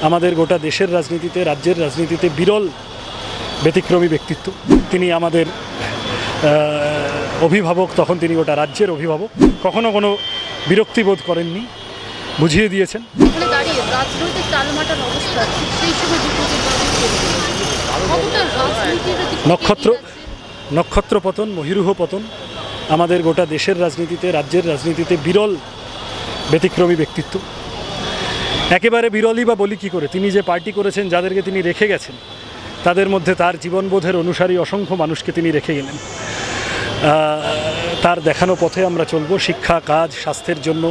আমাদের গোটা দেশের রাজনীতিতে, রাজ্যের রাজনীতিতে বিরল ব্যতিক্রমী ব্যক্তিত্ব। তিনি আমাদের অভিভাবক, তখন তিনি গোটা রাজ্যের অভিভাবক। কখনো কোনো বিরক্তিবোধ করেননি, বুঝিয়ে দিয়েছেন। নক্ষত্র পতন, মহিরুহ পতন আমাদের গোটা দেশের রাজনীতিতে, রাজ্যের রাজনীতিতে বিরল ব্যতিক্রমী ব্যক্তিত্ব। একেবারে বিরলই বা বলি কী করে, তিনি যে পার্টি করেছেন, যাদেরকে তিনি রেখে গেছেন, তাদের মধ্যে তার জীবনবোধের অনুসারী অসংখ্য মানুষকে তিনি রেখে গেলেন। তার দেখানো পথে আমরা চলব। শিক্ষা, কাজ, স্বাস্থ্যের জন্য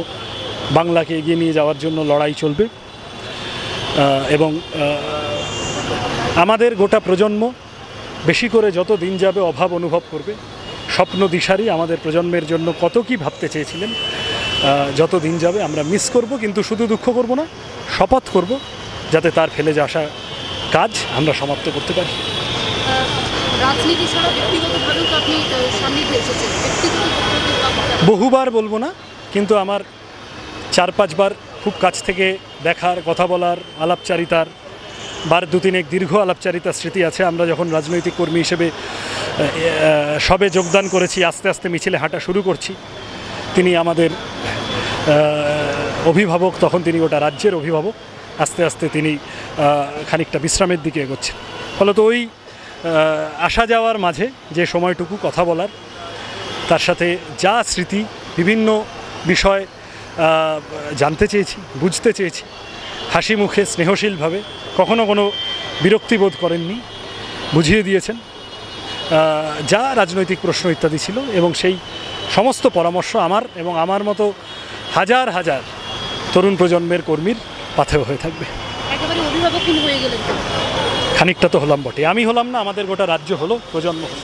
বাংলাকে এগিয়ে নিয়ে যাওয়ার জন্য লড়াই চলবে। এবং আমাদের গোটা প্রজন্ম বেশি করে যত দিন যাবে অভাব অনুভব করবে। স্বপ্ন দিশারি আমাদের প্রজন্মের জন্য কত কি ভাবতে চেয়েছিলেন, যত দিন যাবে আমরা মিস করব। কিন্তু শুধু দুঃখ করব না, শপথ করব যাতে তার ফেলে যাওয়া কাজ আমরা সমাপ্ত করতে পারি। বহুবার বলবো না, কিন্তু আমার 4-5 বার খুব কাছ থেকে দেখার, কথা বলার, আলাপচারিতার, বার 2-3 দীর্ঘ আলাপচারিতার স্মৃতি আছে। আমরা যখন রাজনৈতিক কর্মী হিসেবে সবে যোগদান করেছি, আস্তে আস্তে মিছিলে হাঁটা শুরু করছি, তিনি আমাদের অভিভাবক, তখন তিনি গোটা রাজ্যের অভিভাবক। আস্তে আস্তে তিনি খানিকটা বিশ্রামের দিকে এগোচ্ছেন। ফলত ওই আসা যাওয়ার মাঝে যে সময়টুকু কথা বলার, তার সাথে যা স্মৃতি, বিভিন্ন বিষয় জানতে চেয়েছি, বুঝতে চেয়েছি, হাসি মুখে স্নেহশীলভাবে, কখনো কোনো বিরক্তিবোধ করেননি, বুঝিয়ে দিয়েছেন যা রাজনৈতিক প্রশ্ন ইত্যাদি ছিল। এবং সেই সমস্ত পরামর্শ আমার এবং আমার মতো হাজার হাজার তরুণ প্রজন্মের কর্মীর পাথেয় হয়ে থাকবে। খানিকটা তো হলাম বটে, আমি হলাম না, আমাদের গোটা রাজ্য হলো, প্রজন্ম হলো।